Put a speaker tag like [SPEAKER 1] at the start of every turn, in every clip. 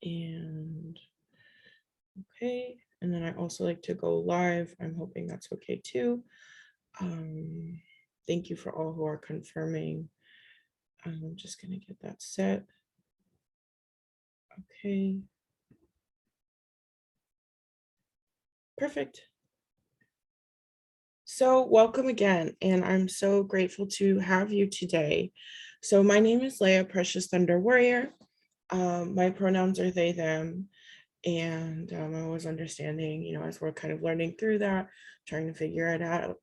[SPEAKER 1] And okay, and then I also like to go live. I'm hoping that's okay too. Thank you for all who are confirming. I'm just gonna get that set. Okay. Perfect. So welcome again, and I'm so grateful to have you today. So my name is Leah, Precious Thunder Warrior. My pronouns are they, them, and I was understanding, as we're kind of learning through that, trying to figure it out.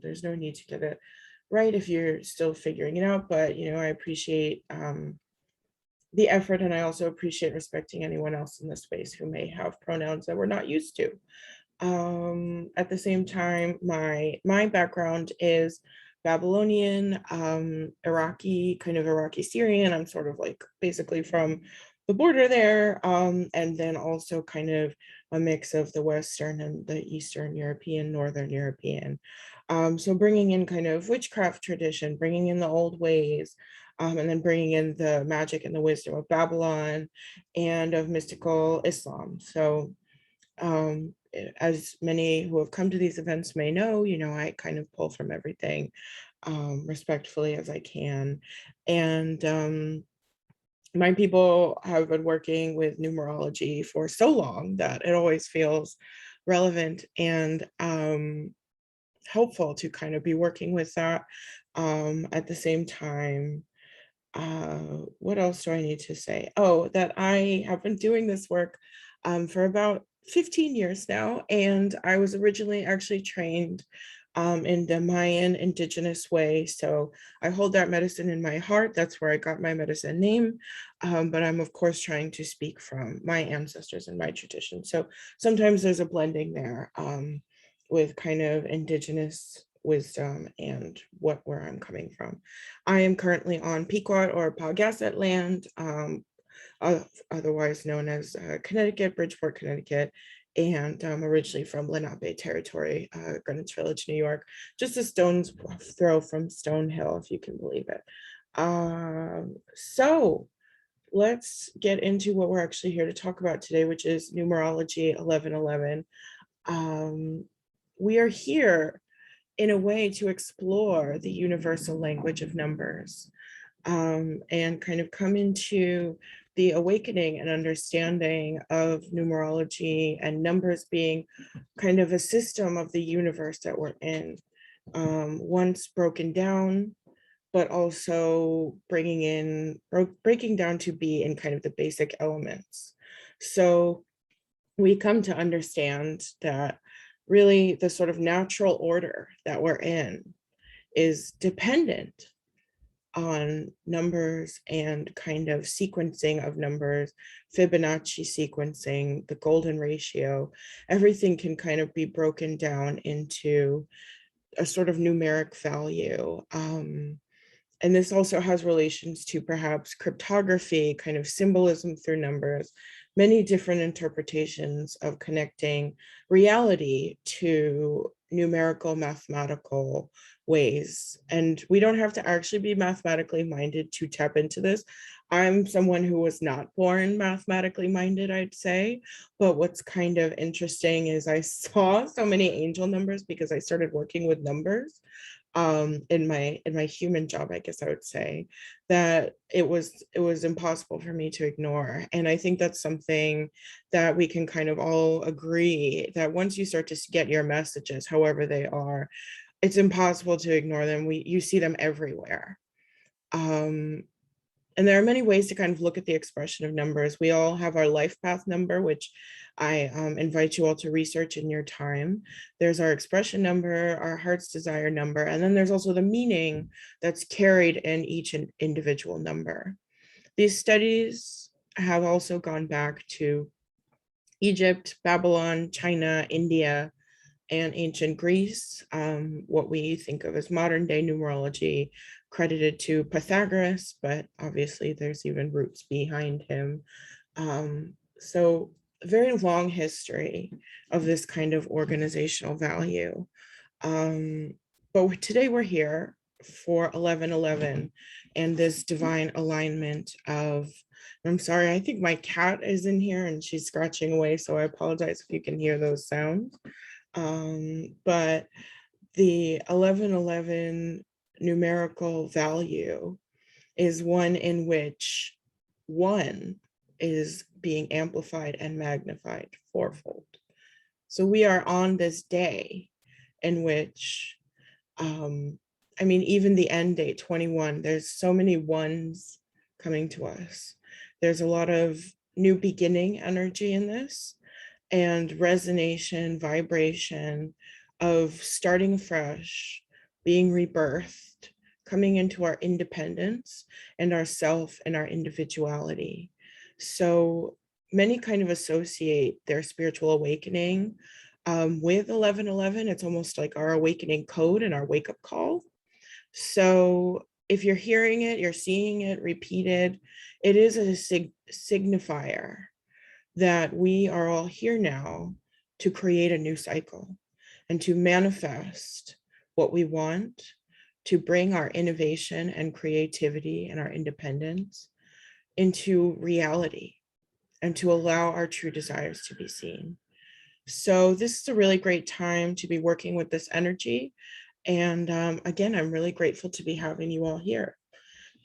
[SPEAKER 1] There's no need to get it right if you're still figuring it out, but, I appreciate the effort, and I also appreciate respecting anyone else in this space who may have pronouns that we're not used to. At the same time, my background is Babylonian, Iraqi, kind of Iraqi Syrian. I'm sort of like basically from the border there, and then also kind of a mix of the Western and the Eastern European, Northern European. So bringing in kind of witchcraft tradition, bringing in the old ways, and then bringing in the magic and the wisdom of Babylon and of mystical Islam. So as many who have come to these events may know, I kind of pull from everything respectfully as I can. And my people have been working with numerology for so long that it always feels relevant and helpful to kind of be working with that. At the same time, what else do I need to say? Oh, that I have been doing this work for about 15 years now, and I was originally actually trained in the Mayan indigenous way. So I hold that medicine in my heart. That's where I got my medicine name. But I'm of course trying to speak from my ancestors and my tradition. So sometimes there's a blending there with kind of indigenous wisdom and where I'm coming from. I am currently on Pequot or Pawgasset land, otherwise known as Connecticut, Bridgeport, Connecticut, and I'm originally from Lenape Territory, Greenwich Village, New York, just a stone's throw from Stonehill, if you can believe it. So let's get into what we're actually here to talk about today, which is numerology 1111. We are here in a way to explore the universal language of numbers, and kind of come into the awakening and understanding of numerology and numbers being kind of a system of the universe that we're in, once broken down, but also breaking down to be in kind of the basic elements. So we come to understand that really the sort of natural order that we're in is dependent on numbers and kind of sequencing of numbers, Fibonacci sequencing, the golden ratio. Everything can kind of be broken down into a sort of numeric value. And this also has relations to perhaps cryptography, kind of symbolism through numbers, many different interpretations of connecting reality to numerical mathematical ways. And we don't have to actually be mathematically minded to tap into this. I'm someone who was not born mathematically minded, I'd say. But what's kind of interesting is I saw so many angel numbers because I started working with numbers in my human job, I guess I would say, that it was impossible for me to ignore. And I think that's something that we can kind of all agree, that once you start to get your messages, however they are, it's impossible to ignore them. You see them everywhere. um and there are many ways to kind of look at the expression of numbers. We all have our life path number, which I invite you all to research in your time. There's our expression number, our heart's desire number, and then there's also the meaning that's carried in each individual number. These studies have also gone back to Egypt, Babylon, China, India, and ancient Greece, what we think of as modern day numerology, credited to Pythagoras, but obviously there's even roots behind him. So a very long history of this kind of organizational value. But today we're here for 1111 and this divine alignment of, I'm sorry, I think my cat is in here and she's scratching away, so I apologize if you can hear those sounds. But the 1111 numerical value is one in which one is being amplified and magnified fourfold. So we are on this day in which, I mean, even the end date, 21, there's so many ones coming to us. There's a lot of new beginning energy in this, and resonation, vibration of starting fresh, being rebirthed, coming into our independence and our self and our individuality. So many kind of associate their spiritual awakening with 1111. It's almost like our awakening code and our wake up call. So if you're hearing it, you're seeing it repeated, it is a signifier that we are all here now to create a new cycle and to manifest what we want, to bring our innovation and creativity and our independence into reality and to allow our true desires to be seen. So this is a really great time to be working with this energy. And again, I'm really grateful to be having you all here.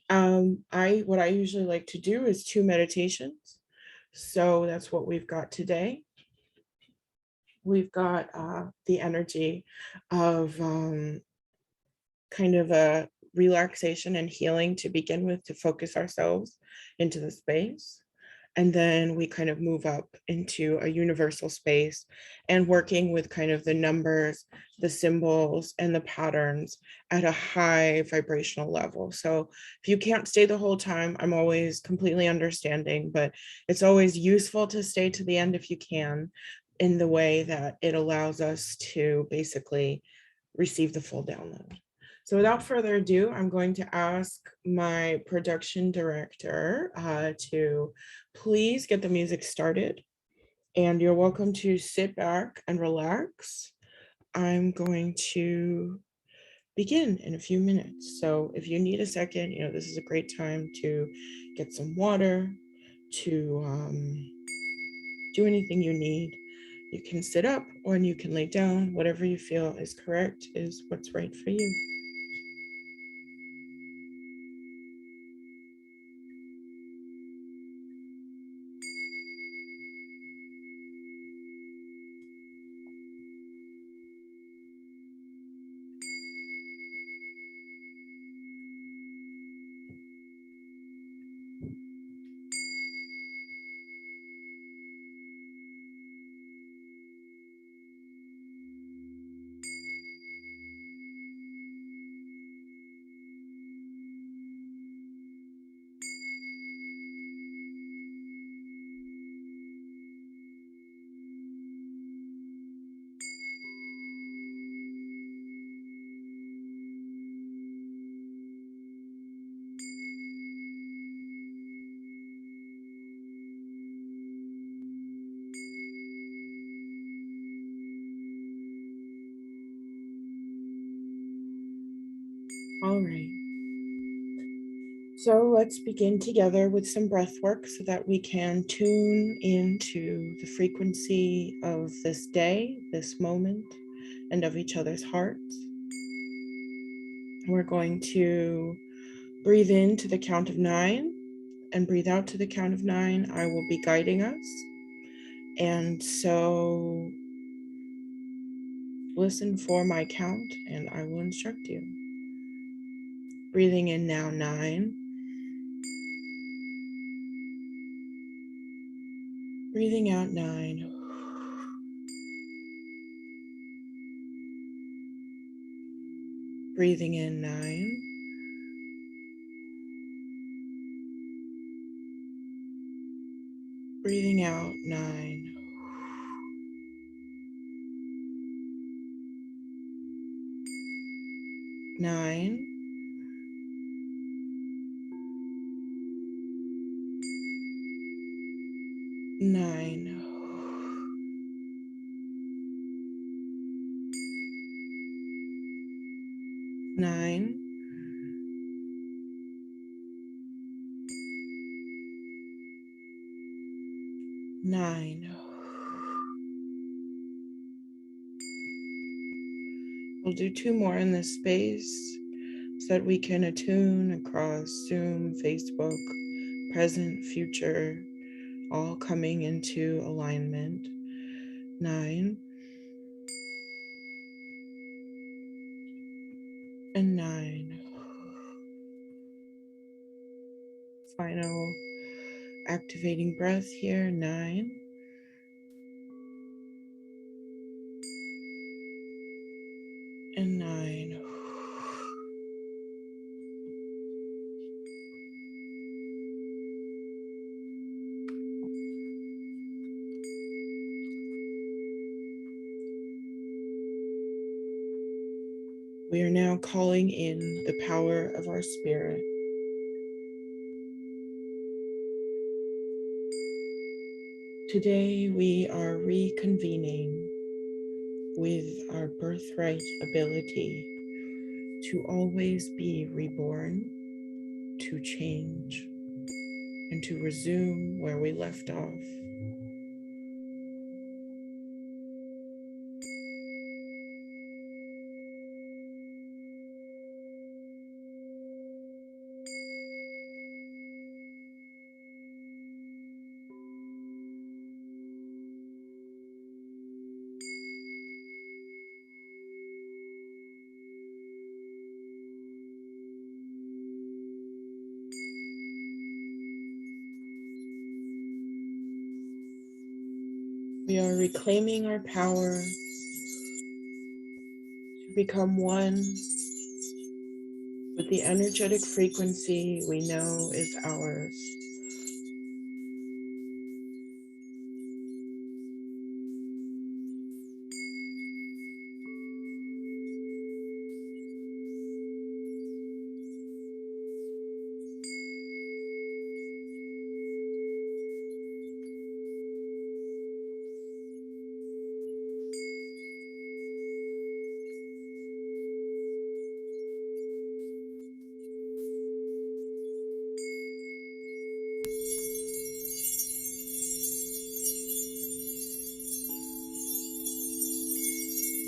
[SPEAKER 1] What I usually like to do is 2 meditations. So that's what we've got today. We've got the energy of kind of a relaxation and healing to begin with, to focus ourselves into the space. And then we kind of move up into a universal space and working with kind of the numbers, the symbols, and the patterns at a high vibrational level. So if you can't stay the whole time, I'm always completely understanding, but it's always useful to stay to the end if you can, in the way that it allows us to basically receive the full download. So without further ado, I'm going to ask my production director to please get the music started. And you're welcome to sit back and relax. I'm going to begin in a few minutes. So if you need a second, this is a great time to get some water, to do anything you need. You can sit up or you can lay down. Whatever you feel is correct is what's right for you. All right. So let's begin together with some breath work so that we can tune into the frequency of this day, this moment, and of each other's hearts. We're going to breathe in to the count of 9 and breathe out to the count of 9. I will be guiding us. And so listen for my count and I will instruct you. Breathing in now, 9. Breathing out, 9. Breathing in, 9. Breathing out, 9. 9. 9. 9. 9. We'll do 2 more in this space so that we can attune across Zoom, Facebook, present, future, all coming into alignment. 9 and 9. Final activating breath here. 9 and 9. We are now calling in the power of our spirit. Today we are reconvening with our birthright ability to always be reborn, to change, and to resume where we left off. We are reclaiming our power to become one with the energetic frequency we know is ours.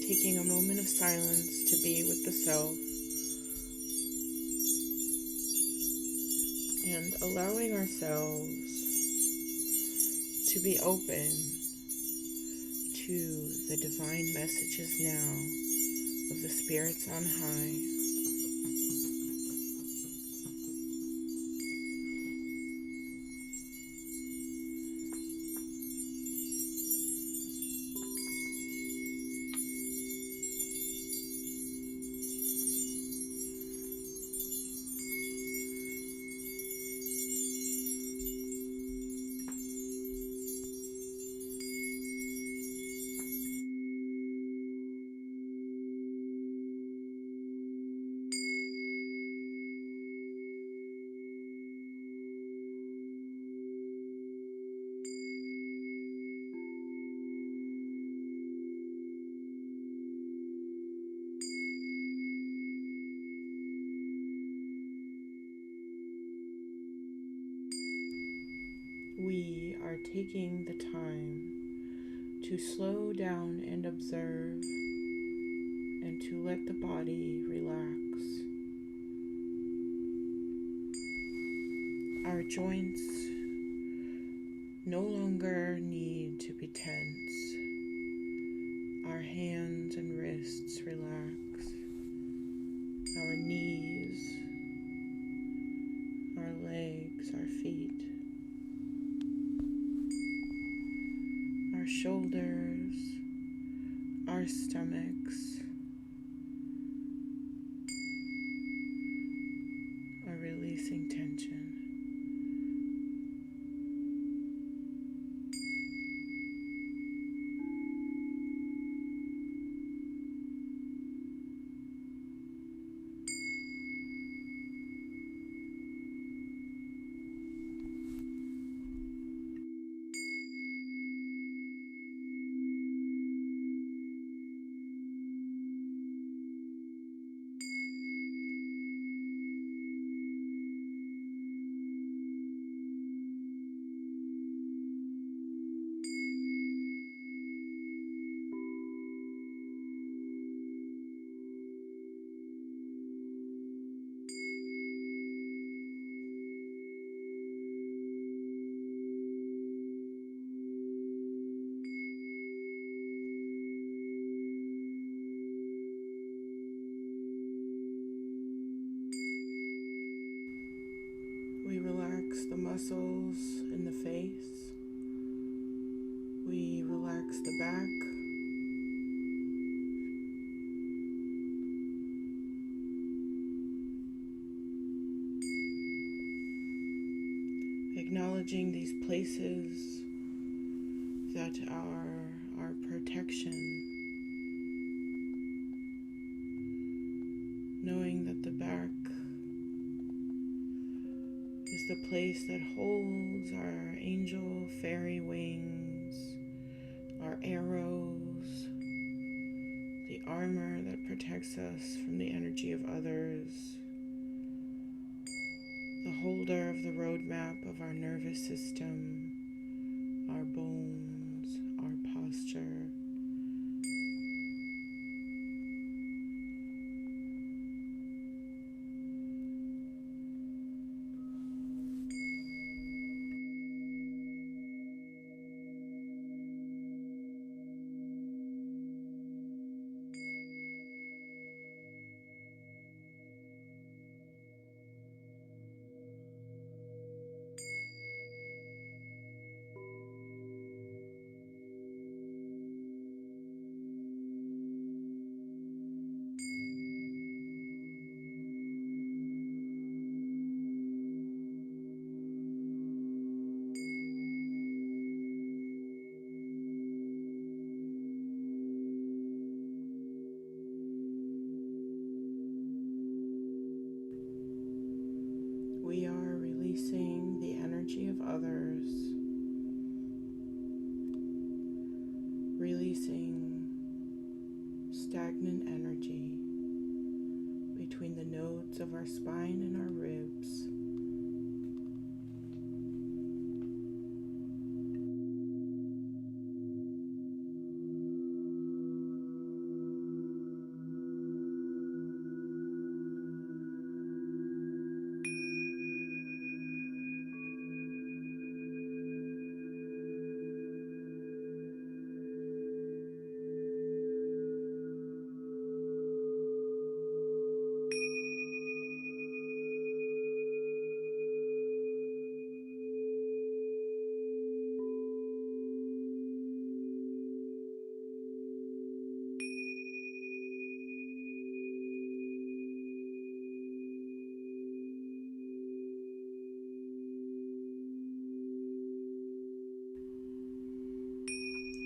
[SPEAKER 1] Taking a moment of silence to be with the self and allowing ourselves to be open to the divine messages now of the spirits on high. We are taking the time to slow down and observe and to let the body relax. Our joints no longer need to be tense. Our hands and wrists relax. Our knees, our legs, our feet, our shoulders, our stomachs are releasing tension. muscles in the face. We relax the back. Acknowledging these places that are our protection. Knowing that the back is the place that holds our angel fairy wings, our arrows, the armor that protects us from the energy of others, the holder of the roadmap of our nervous system, our bones, our posture. We are releasing the energy of others, releasing stagnant energy between the nodes of our spine and our ribs.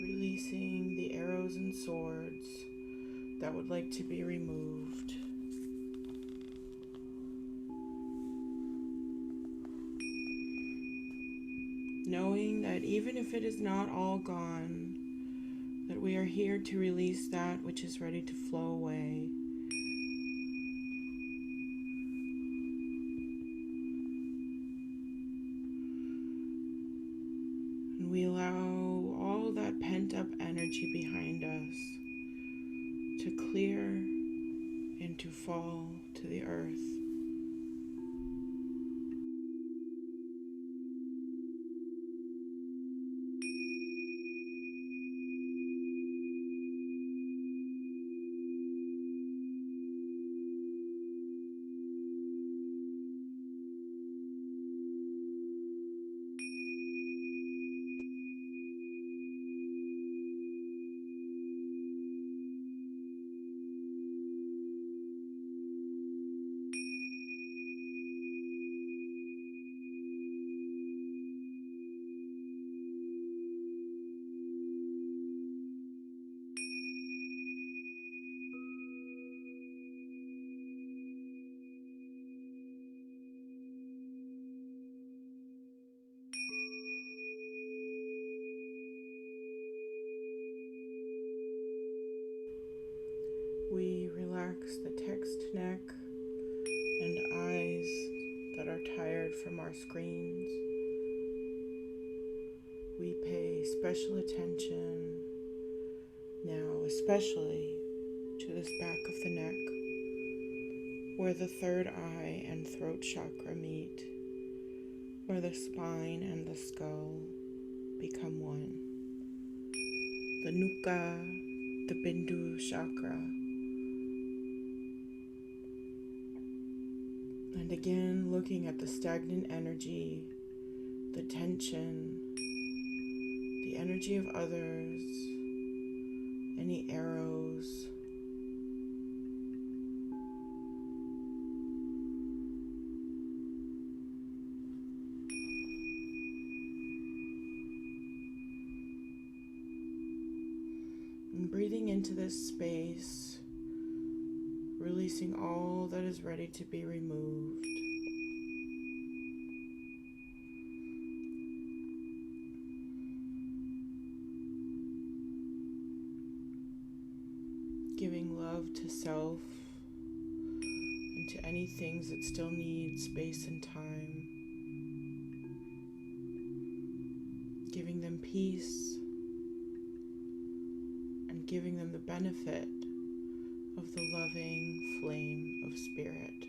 [SPEAKER 1] Releasing the arrows and swords that would like to be removed. Knowing that even if it is not all gone, that we are here to release that which is ready to flow away. And we allow all that pent-up energy behind us to clear and to fall to the earth. We relax the text neck and eyes that are tired from our screens. We pay special attention now, especially to this back of the neck, where the third eye and throat chakra meet, where the spine and the skull become one. The nuka, the bindu chakra. And again, looking at the stagnant energy the tension, the energy of others, any arrows. And breathing into this space, releasing all that is ready to be removed. Giving love to self and to any things that still need space and time. Giving them peace and giving them the benefit of the loving flame of spirit.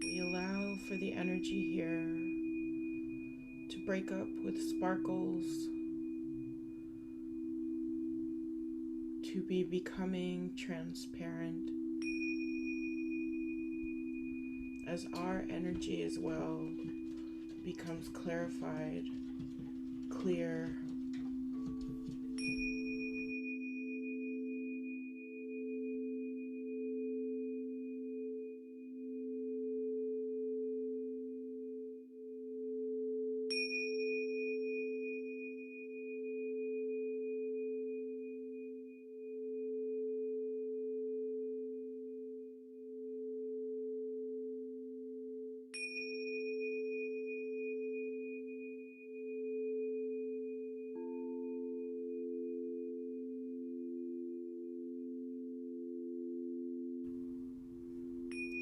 [SPEAKER 1] We allow for the energy here to break up with sparkles, to be becoming transparent, as our energy as well becomes clarified, clear.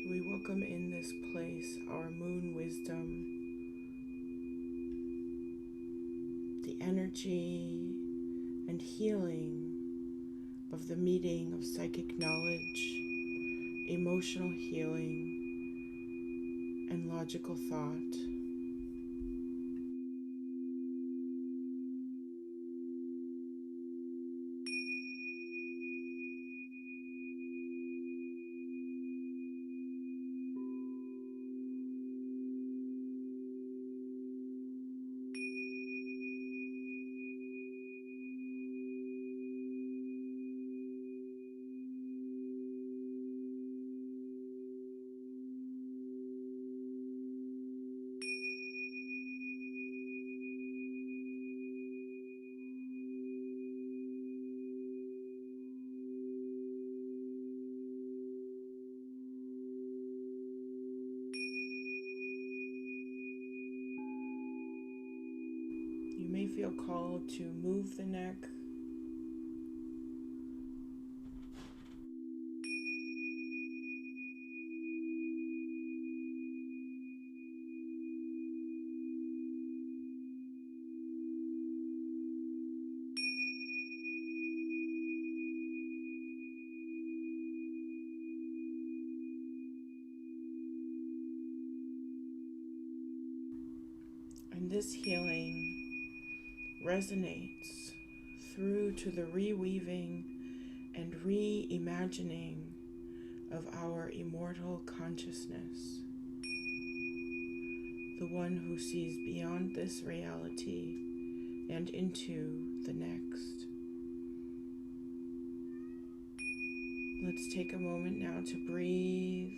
[SPEAKER 1] We welcome in this place our moon wisdom, the energy and healing of the meeting of psychic knowledge, emotional healing, and logical thought. You may feel called to move the neck, and this healing resonates through to the reweaving and reimagining of our immortal consciousness, the one who sees beyond this reality and into the next. Let's take a moment now to breathe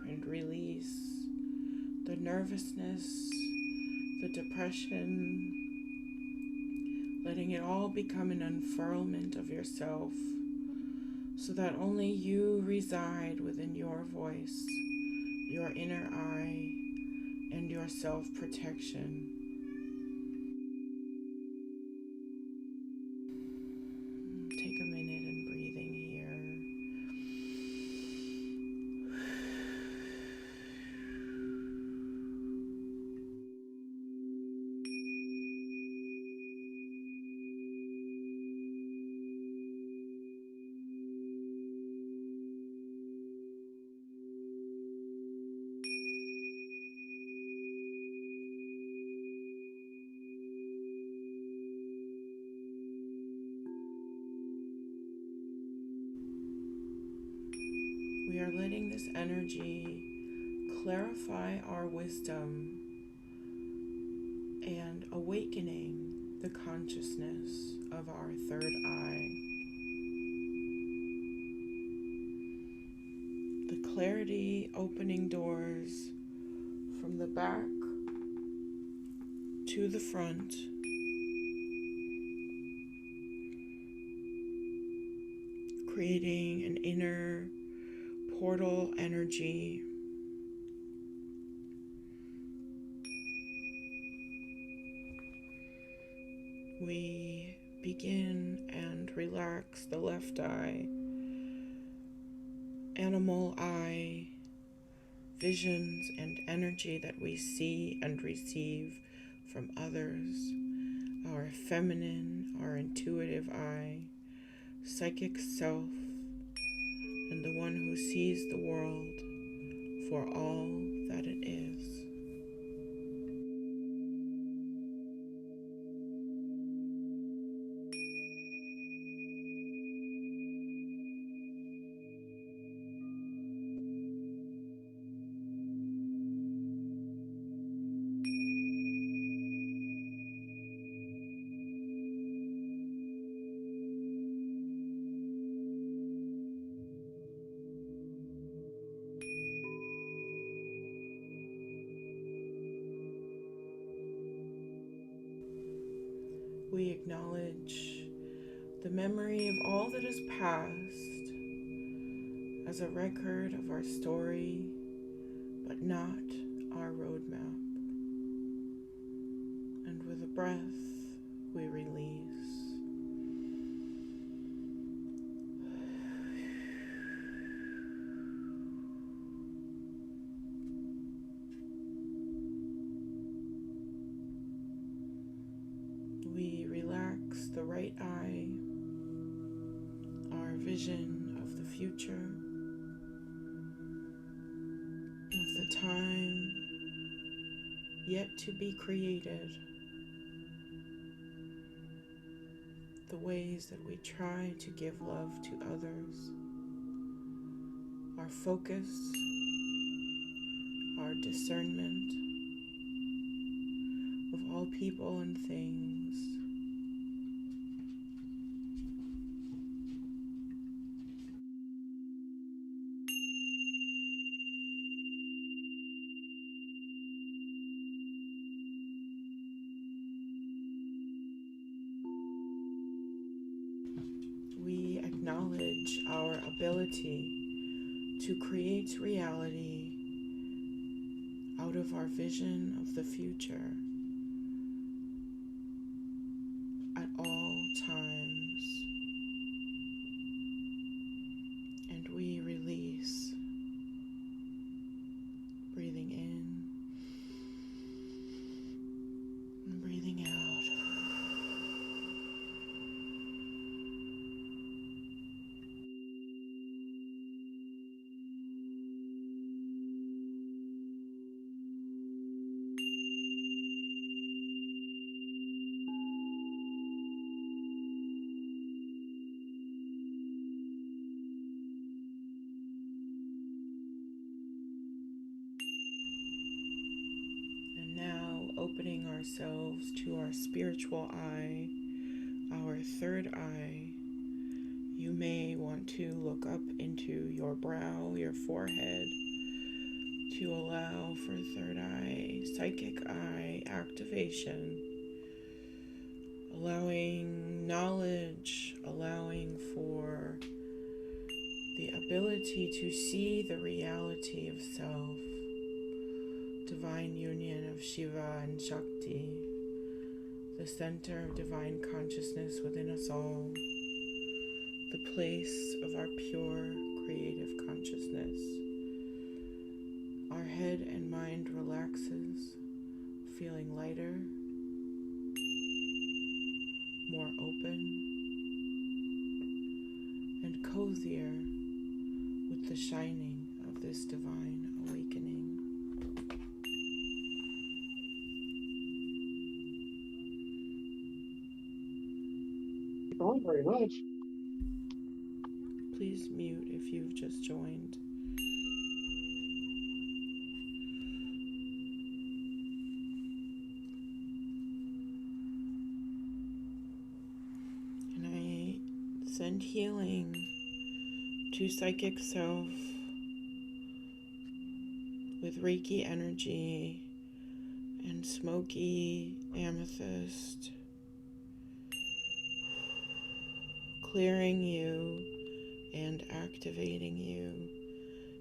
[SPEAKER 1] and release the nervousness, the depression, letting it all become an unfurlment of yourself so that only you reside within your voice, your inner eye, and your self-protection. Take a minute and breathing here. We are letting this energy clarify our wisdom and awakening the consciousness of our third eye. The clarity opening doors from the back to the front, creating an inner portal energy. We begin and relax the left eye, animal eye, visions and energy that we see and receive from others, our feminine, our intuitive eye, psychic self, and the one who sees the world for all that it is. We acknowledge the memory of all that is past as a record of our story, but not our roadmap. And with a breath, we release. We relax the right eye, our vision of the future, of the time yet to be created, the ways that we try to give love to others, our focus, our discernment of all people and things. We acknowledge our ability to create reality out of our vision of the future at all times. And we release, breathing in and breathing out. Opening ourselves to our spiritual eye, our third eye. You may want to look up into your brow, your forehead, to allow for third eye, psychic eye activation, allowing knowledge, allowing for the ability to see the reality of self. divine union of Shiva and Shakti, the center of divine consciousness within us all, the place of our pure creative consciousness. Our head and mind relaxes, feeling lighter, more open, and cozier with the shining of this divine awakening.
[SPEAKER 2] Going very much.
[SPEAKER 1] Please mute if you've just joined. And I send healing to psychic self with Reiki energy and smoky amethyst, clearing you and activating you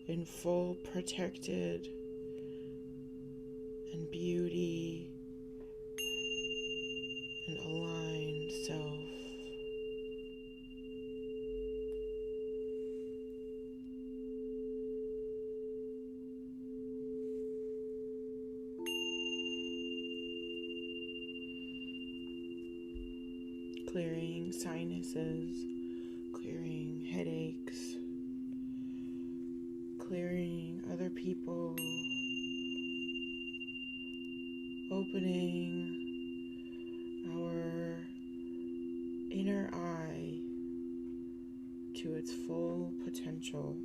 [SPEAKER 1] in full protected and beauty and aligned self. Clearing sinuses, clearing headaches, clearing other people, opening our inner eye to its full potential.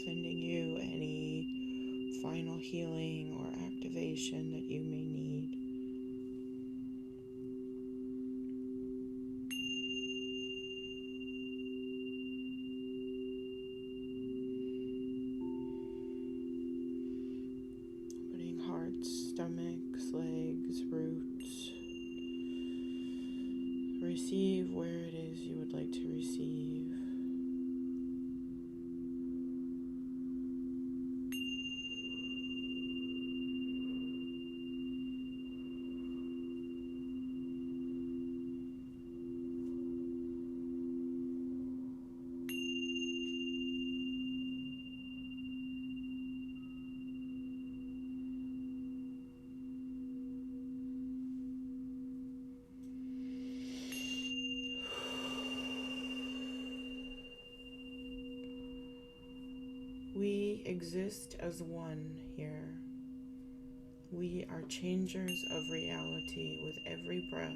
[SPEAKER 1] Sending you any final healing or activation that you may need. Opening hearts, stomachs, legs, roots. Receive where it is you would like to receive. We exist as one here. We are changers of reality with every breath.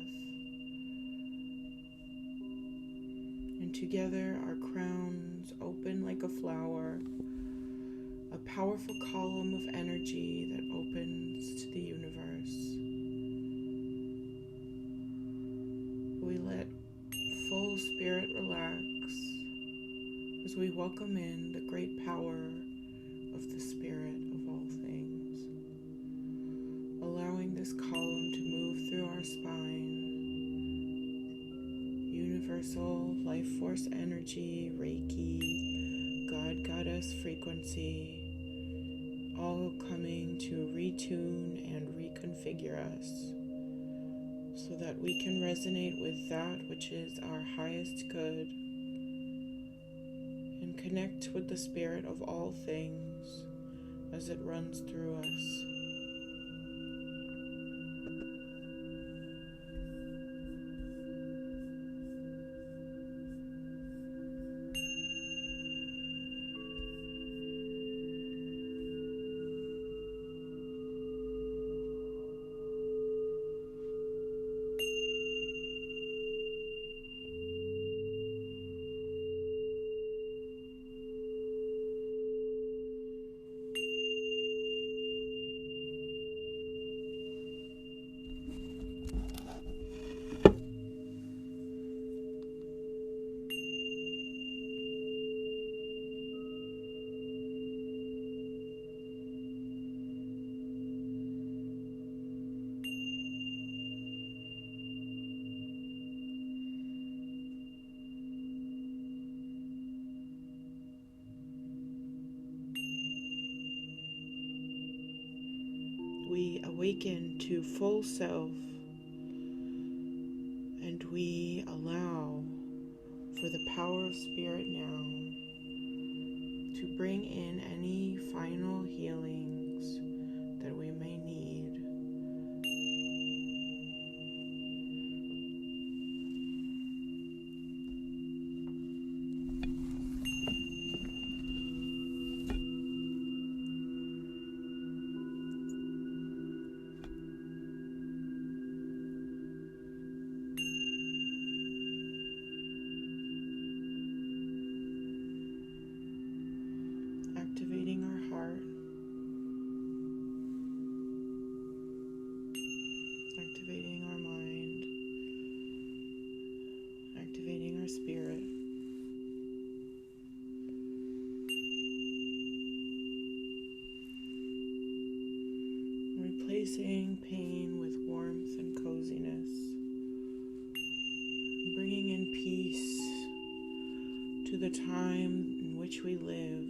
[SPEAKER 1] And together our crowns open like a flower, a powerful column of energy that opens to the universe. We let full spirit relax as we welcome in the great power of the spirit of all things, allowing this column to move through our spine. Universal life force energy, Reiki, God Goddess frequency, all coming to retune and reconfigure us so that we can resonate with that which is our highest good and connect with the spirit of all things as it runs through us. awaken to full self, and we allow for the power of spirit now to bring in any final healings that we may need. Activating our heart, activating our mind, activating our spirit. Replacing pain with warmth and coziness, bringing in peace to the time in which we live,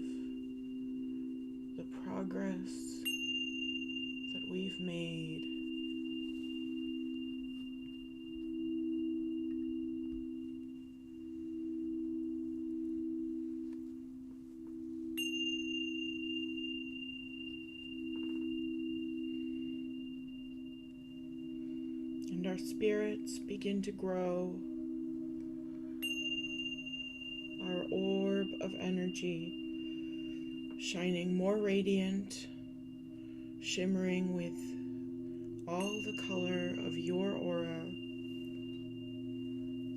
[SPEAKER 1] the progress that we've made. And our spirits begin to grow. Our orb of energy shining more radiant, shimmering with all the color of your aura,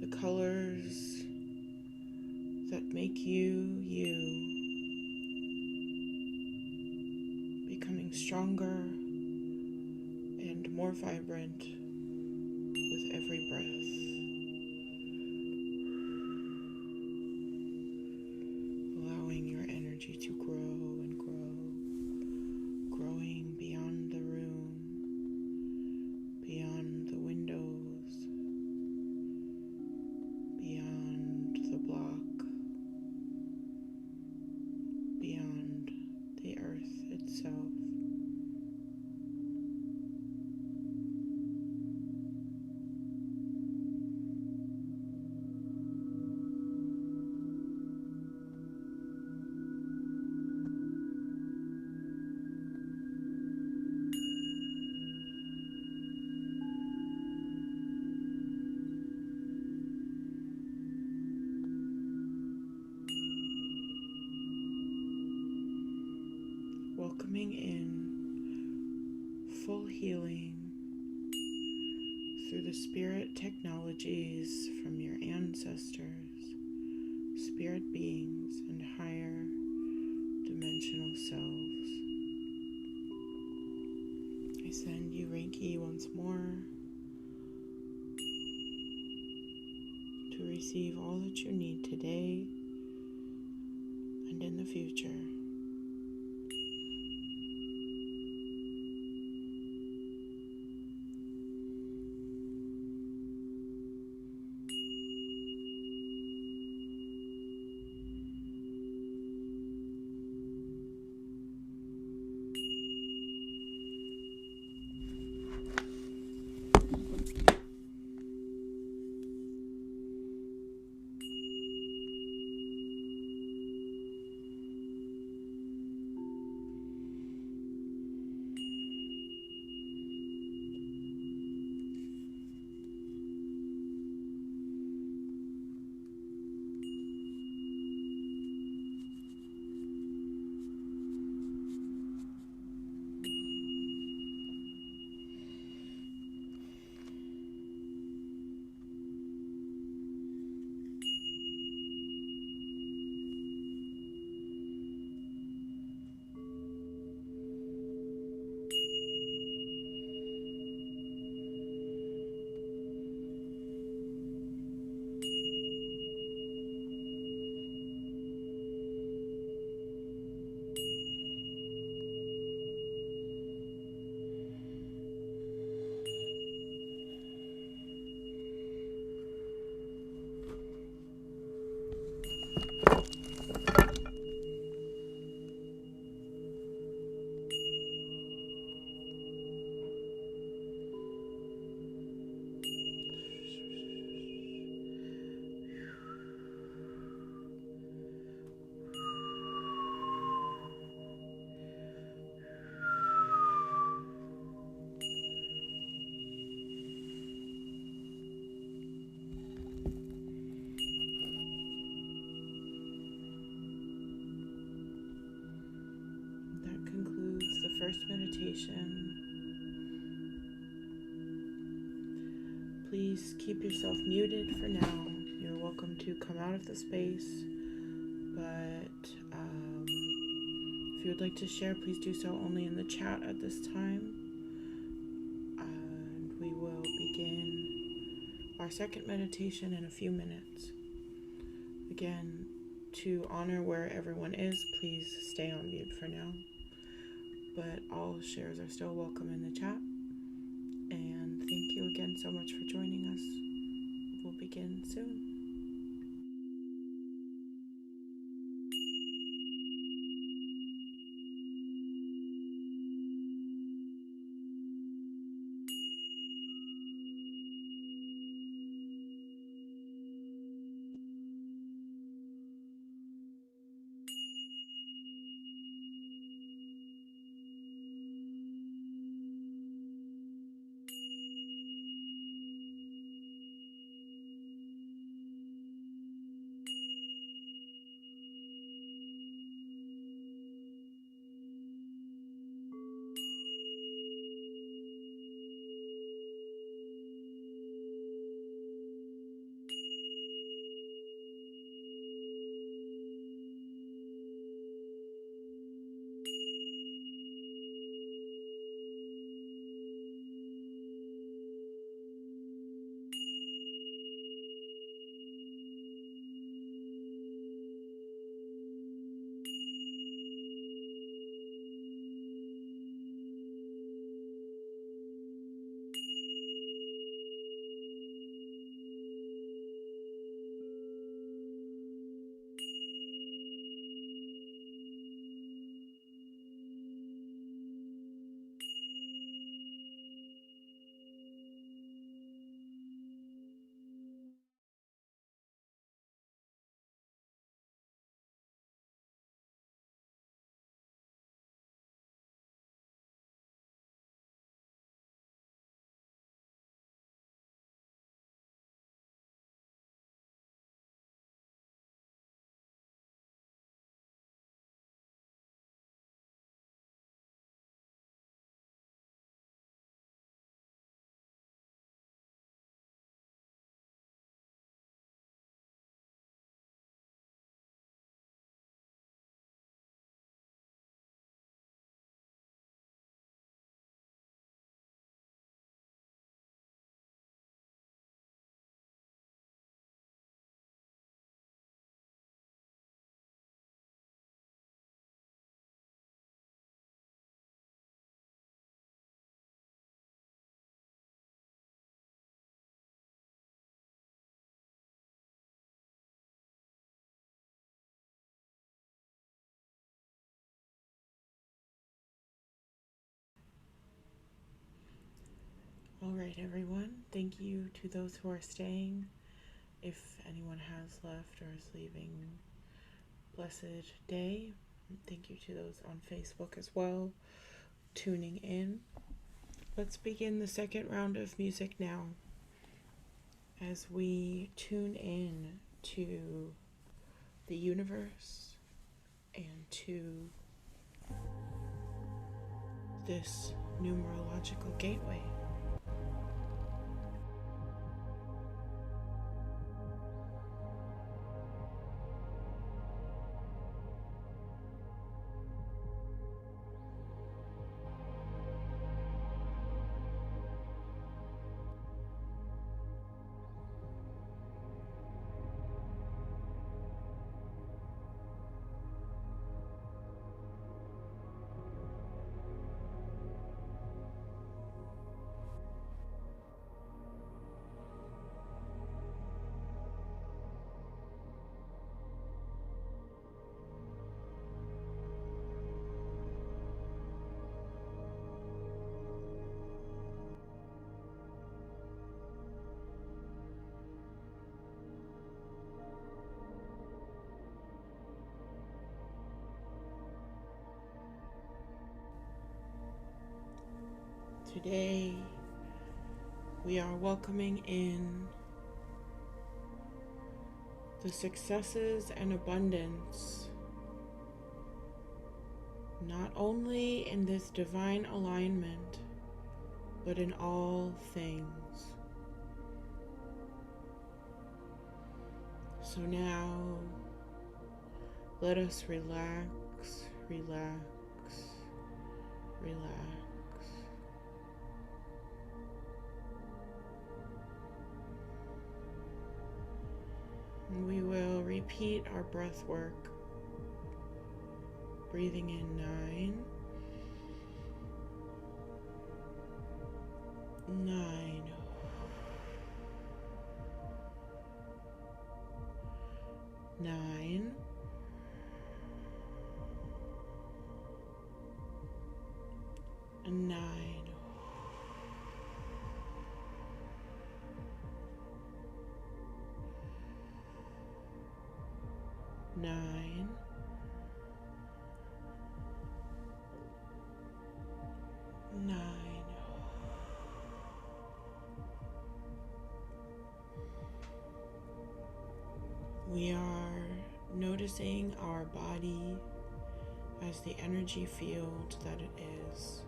[SPEAKER 1] the colors that make you, you, becoming stronger and more vibrant with every breath. Allowing your energy to grow and grow, growing beyond the room, beyond the windows, beyond the block, beyond the earth itself. Welcoming in full healing through the spirit technologies from your ancestors, spirit beings, and higher dimensional selves. I send you Reiki once more to receive all that you need today and in the future. first meditation, please keep yourself muted for now. You're welcome to come out of the space, but if you would like to share, please do so only in the chat at this time. And we will begin our second meditation in a few minutes. Again, to honor where everyone is, please stay on mute for now. But all shares are still welcome in the chat. And thank you again so much for joining us. We'll begin soon. All right, everyone. Thank you to those who are staying. If anyone has left or is leaving, blessed day. Thank you to those on Facebook as well, tuning in. Let's begin the second round of music now as we tune in to the universe and to this numerological gateway. Today, we are welcoming in the successes and abundance not only in this divine alignment, but in all things. So now, let us relax, relax, relax. And we will repeat our breath work. Breathing in 9, 9, 9, 9, 9, 9. We are noticing our body as the energy field that it is.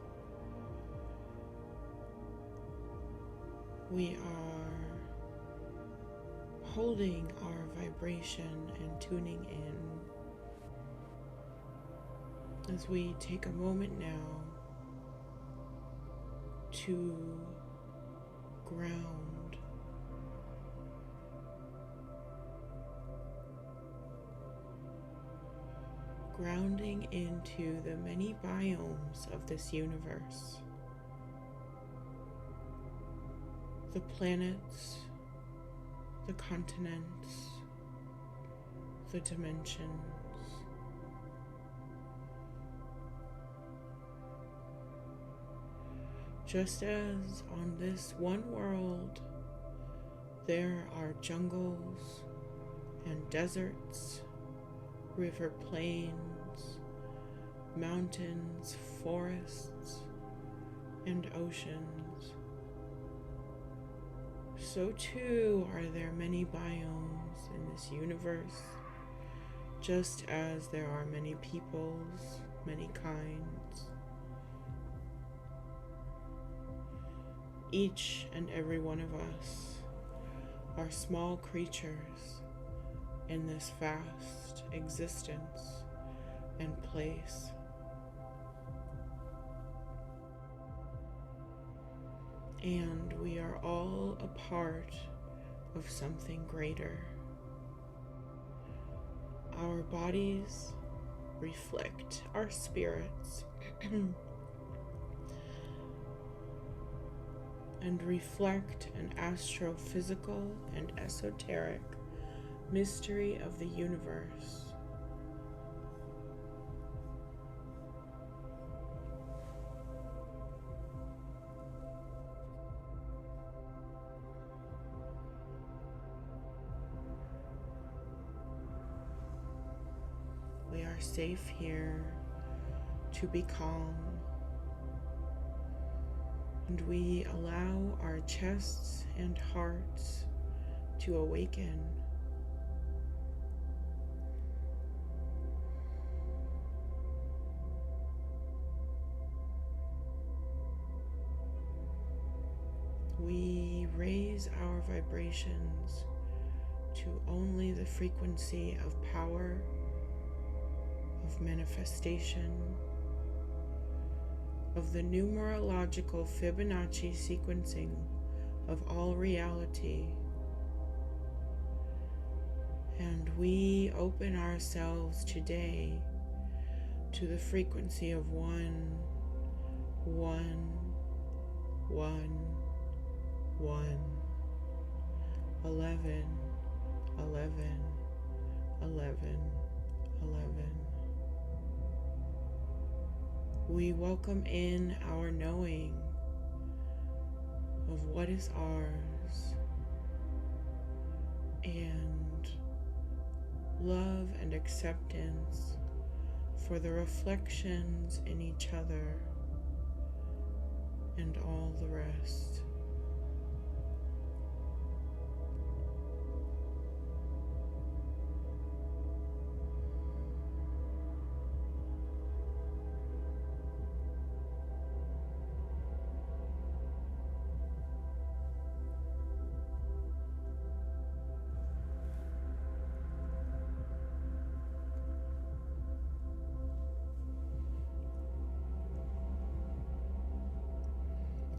[SPEAKER 1] We are holding our vibration and tuning in as we take a moment now to ground. Grounding into the many biomes of this universe. The planets, the continents, the dimensions. Just as on this one world, there are jungles and deserts, river plains, mountains, forests, and oceans, so too are there many biomes in this universe, just as there are many peoples, many kinds. Each and every one of us are small creatures in this vast existence and place. And we are all a part of something greater. Our bodies reflect our spirits and reflect an astrophysical and esoteric mystery of the universe. We are safe here to be calm, and we allow our chests and hearts to awaken. We raise our vibrations to only the frequency of power, of manifestation, of the numerological Fibonacci sequencing of all reality. And we open ourselves today to the frequency of 1, 1, 1, 1, 11, 11, 11, 11. We welcome in our knowing of what is ours, and love and acceptance for the reflections in each other and all the rest.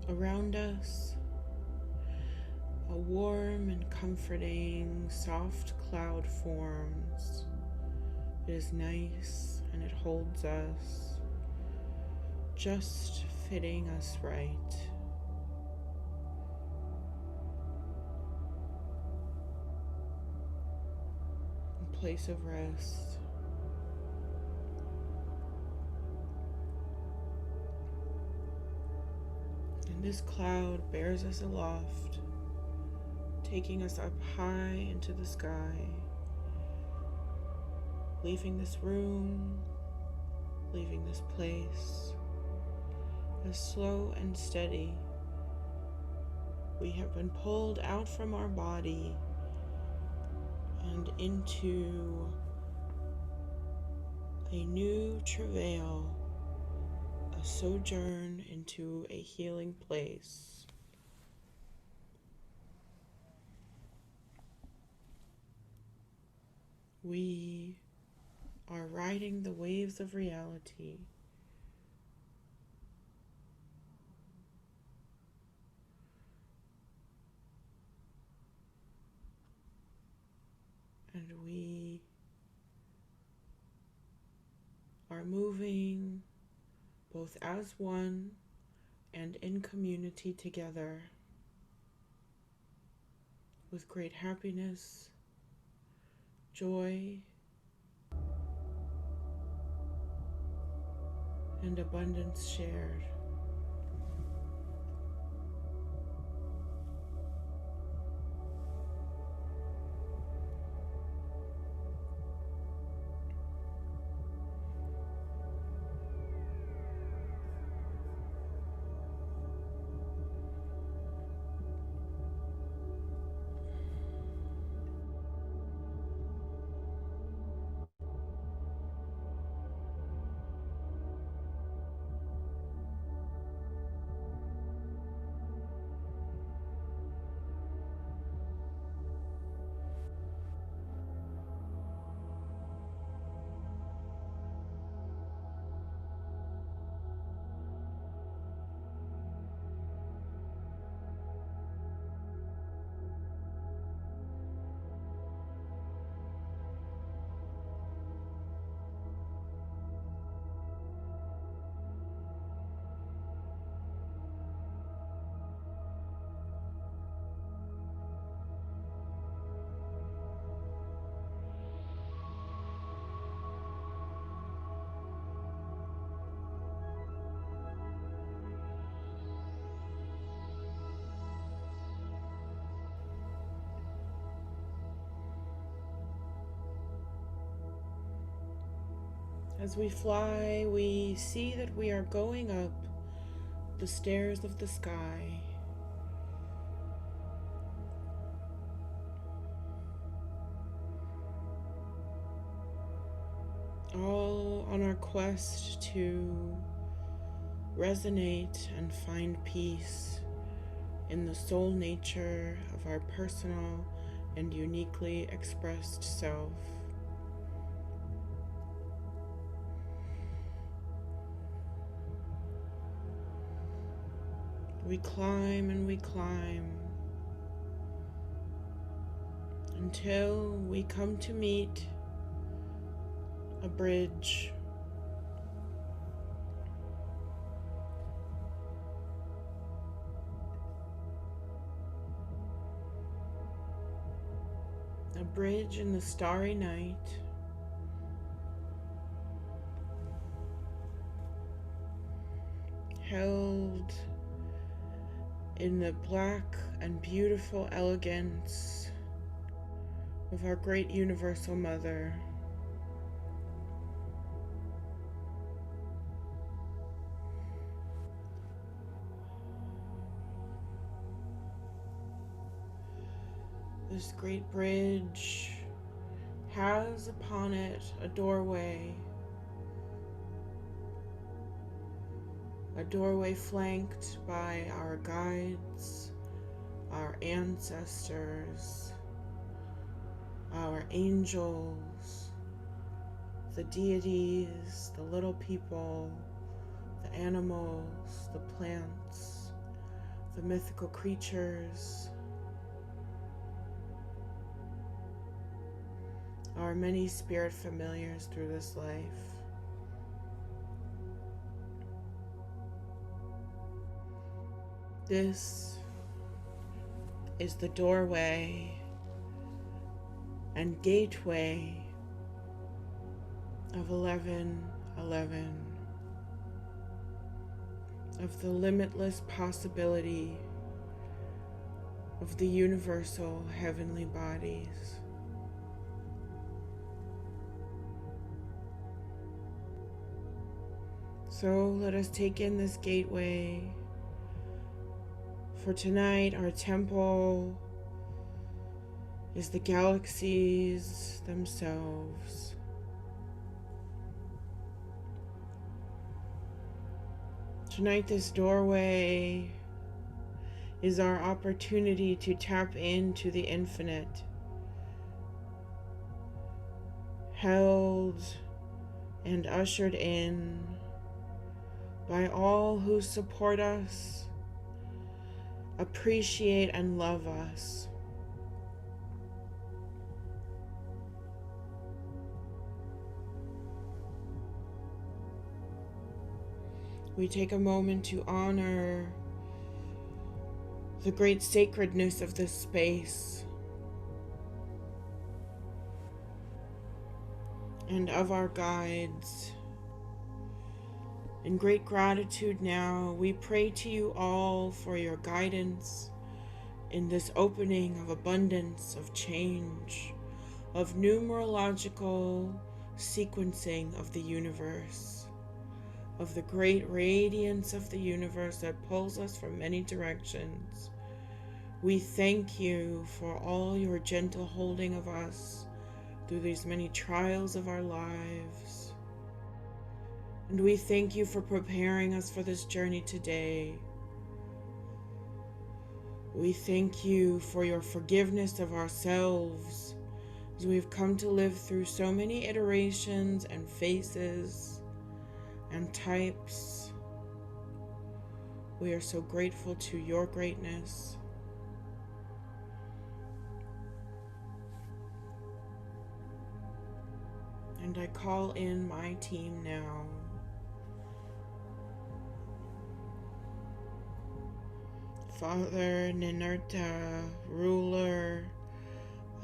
[SPEAKER 1] Around us, a warm and comforting, soft cloud forms. It is nice and it holds us, just fitting us right. A place of rest. And this cloud bears us aloft, taking us up high into the sky, leaving this room, leaving this place, as slow and steady. We have been pulled out from our body and into a new travail, a sojourn into a healing place. We are riding the waves of reality. And we are moving both as one and in community together with great happiness, joy, and abundance shared. As we fly, we see that we are going up the stairs of the sky. All on our quest to resonate and find peace in the soul nature of our personal and uniquely expressed self. We climb and we climb until we come to meet a bridge. A bridge in the starry night. Held in the black and beautiful elegance of our great universal mother. This great bridge has upon it a doorway flanked by our guides, our ancestors, our angels, the deities, the little people, the animals, the plants, the mythical creatures, our many spirit familiars through this life. This is the doorway and gateway of 1111, of the limitless possibility of the universal heavenly bodies. So let us take in this gateway. For tonight, our temple is the galaxies themselves. Tonight, this doorway is our opportunity to tap into the infinite, held and ushered in by all who support us, appreciate and love us. We take a moment to honor the great sacredness of this space and of our guides. In great gratitude now, we pray to you all for your guidance in this opening of abundance, of change, of numerological sequencing of the universe, of the great radiance of the universe that pulls us from many directions. We thank you for all your gentle holding of us through these many trials of our lives. And we thank you for preparing us for this journey today. We thank you for your forgiveness of ourselves as we've come to live through so many iterations and faces and types. We are so grateful to your greatness. And I call in my team now. Father Ninurta, ruler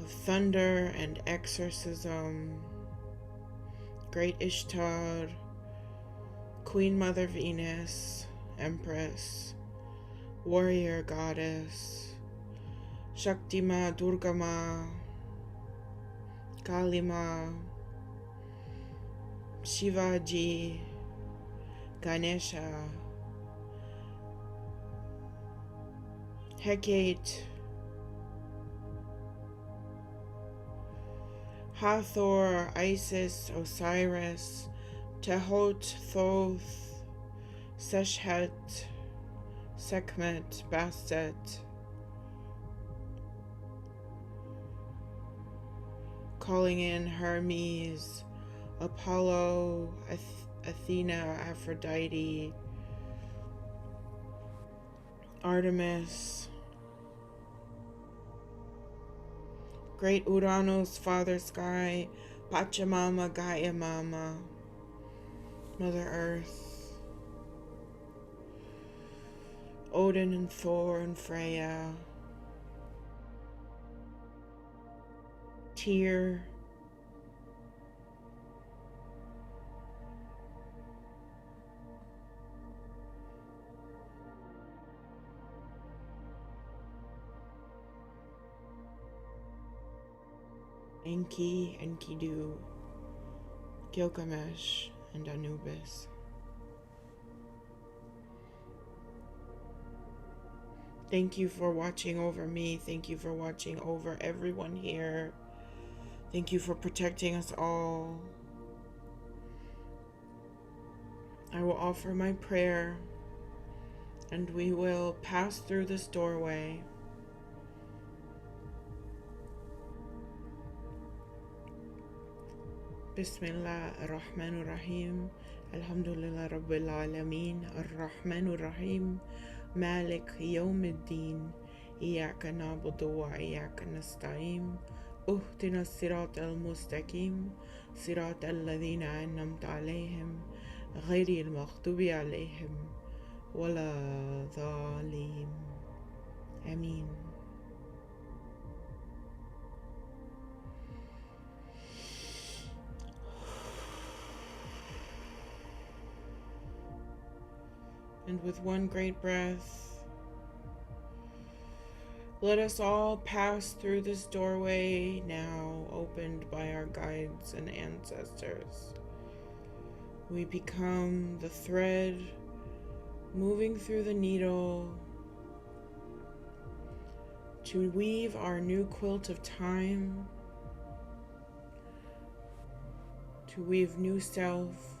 [SPEAKER 1] of thunder and exorcism, Great Ishtar, Queen Mother Venus, Empress, Warrior Goddess, Shaktima Durgama, Kalima, Shivaji, Ganesha, Hecate, Hathor, Isis, Osiris, Tehot, Thoth, Seshet, Sekhmet, Bastet, calling in Hermes, Apollo, Athena, Aphrodite, Artemis, Great Uranus, Father Sky, Pachamama, Gaia Mama, Mother Earth, Odin and Thor and Freya, Tyr, Enki, Enkidu, Gilgamesh, and Anubis. Thank you for watching over me. Thank you for watching over everyone here. Thank you for protecting us all. I will offer my prayer, and we will pass through this doorway. Bismillah ar-Rahman ar-Rahim. Alhamdulillah Rabbil Alameen. Ar-Rahman ar-Rahim. مالك يوم الدين إياك نعبد وإياك نستعين اهدنا الصراط المستقيم صراط الذين أنعمت عليهم غير المغضوب عليهم ولا ضالين. آمين. And with one great breath, let us all pass through this doorway now opened by our guides and ancestors. We become the thread moving through the needle to weave our new quilt of time, to weave new self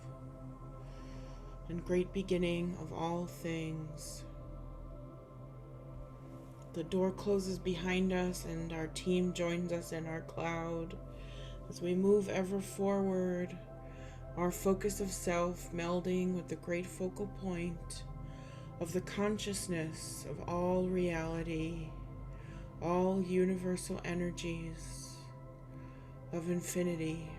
[SPEAKER 1] and great beginning of all things. The door closes behind us and our team joins us in our cloud as we move ever forward, our focus of self melding with the great focal point of the consciousness of all reality, all universal energies of infinity.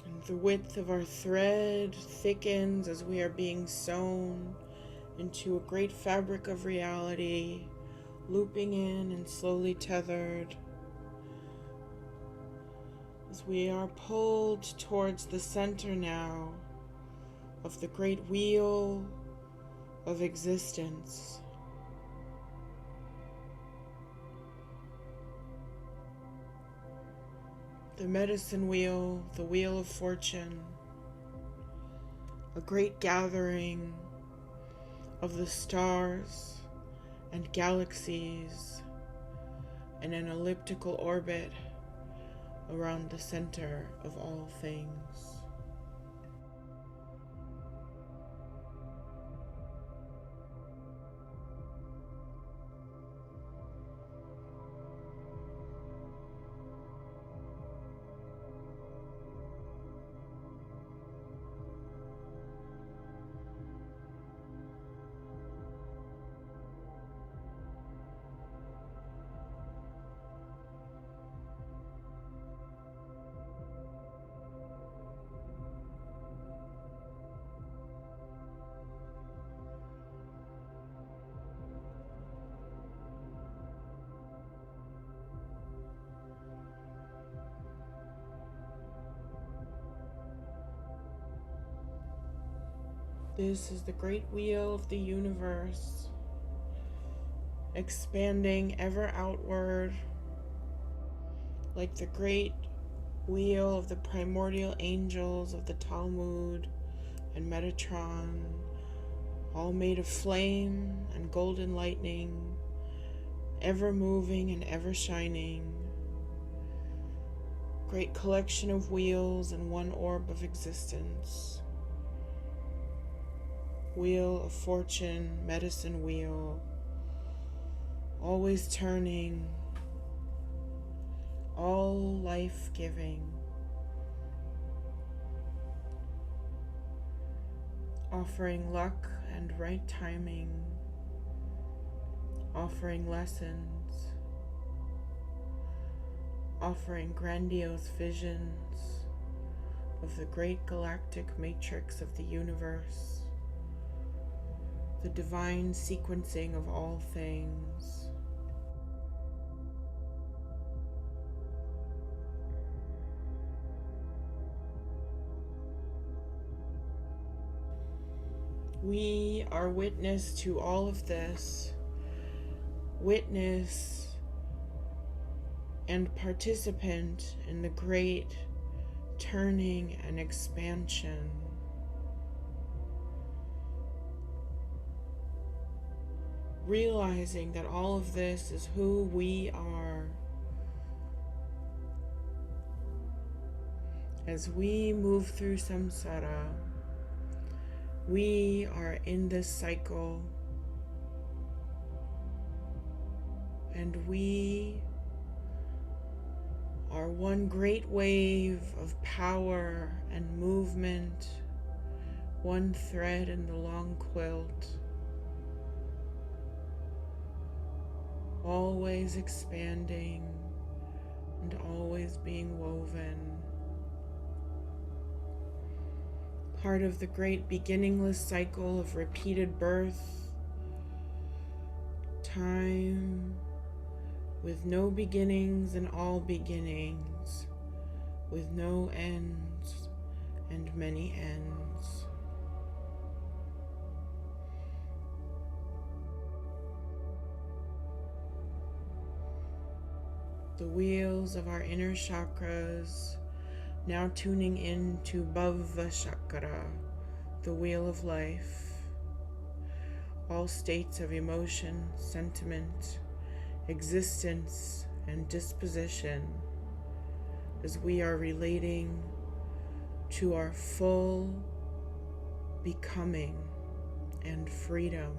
[SPEAKER 1] And the width of our thread thickens as we are being sewn into a great fabric of reality, looping in and slowly tethered as we are pulled towards the center now of the great wheel of existence. The medicine wheel, the wheel of fortune, a great gathering of the stars and galaxies in an elliptical orbit around the center of all things. This is the great wheel of the universe, expanding ever outward like the great wheel of the primordial angels of the Talmud and Metatron, all made of flame and golden lightning, ever moving and ever shining. Great collection of wheels in one orb of existence. Wheel of fortune, medicine wheel, always turning, all life-giving, offering luck and right timing, offering lessons, offering grandiose visions of the great galactic matrix of the universe, the divine sequencing of all things. We are witness to all of this, witness and participant in the great turning and expansion. Realizing that all of this is who we are. As we move through samsara, we are in this cycle, and we are one great wave of power and movement one thread in the long quilt, always expanding and always being woven, part of the great beginningless cycle of repeated birth, time with no beginnings and all beginnings, with no ends and many ends. The wheels of our inner chakras now tuning into Bhava Chakra, the wheel of life. All states of emotion, sentiment, existence, and disposition as we are relating to our full becoming and freedom.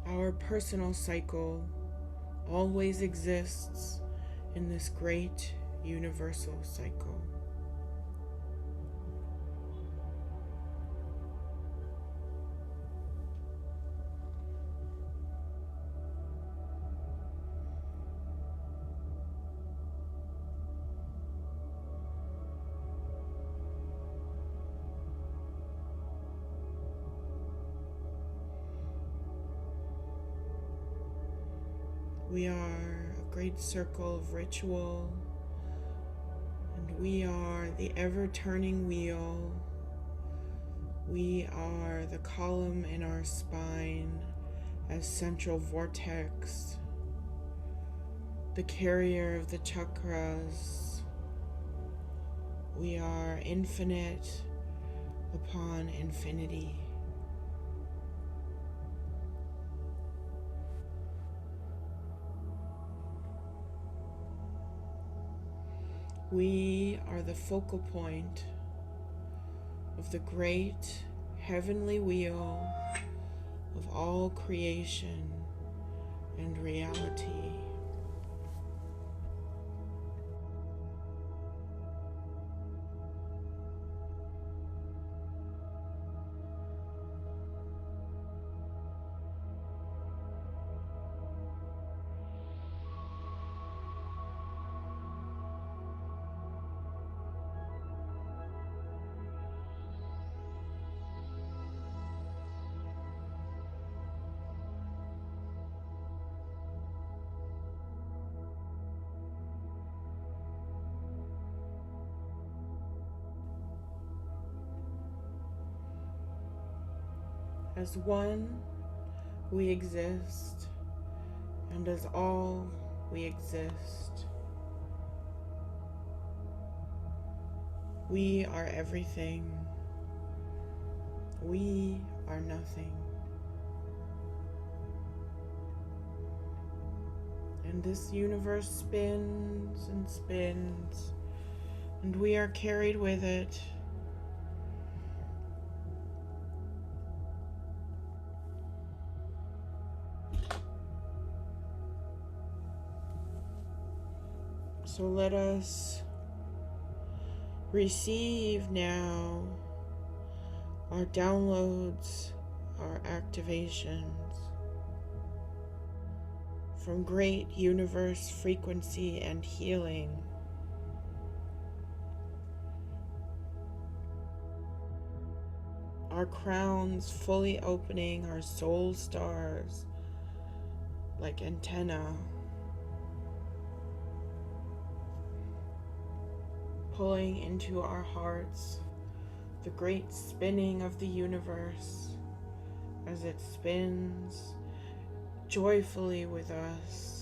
[SPEAKER 1] Our personal cycle always exists in this great universal cycle. We are a great circle of ritual, and we are the ever-turning wheel. We are the column in our spine as central vortex, the carrier of the chakras. We are infinite upon infinity. We are the focal point of the great heavenly wheel of all creation and reality. As one, we exist, and as all, we exist. We are everything. We are nothing. And this universe spins and spins, and we are carried with it. So let us receive now our downloads, our activations from great universe frequency and healing. Our crowns fully opening, our soul stars like antenna, pulling into our hearts the great spinning of the universe as it spins joyfully with us.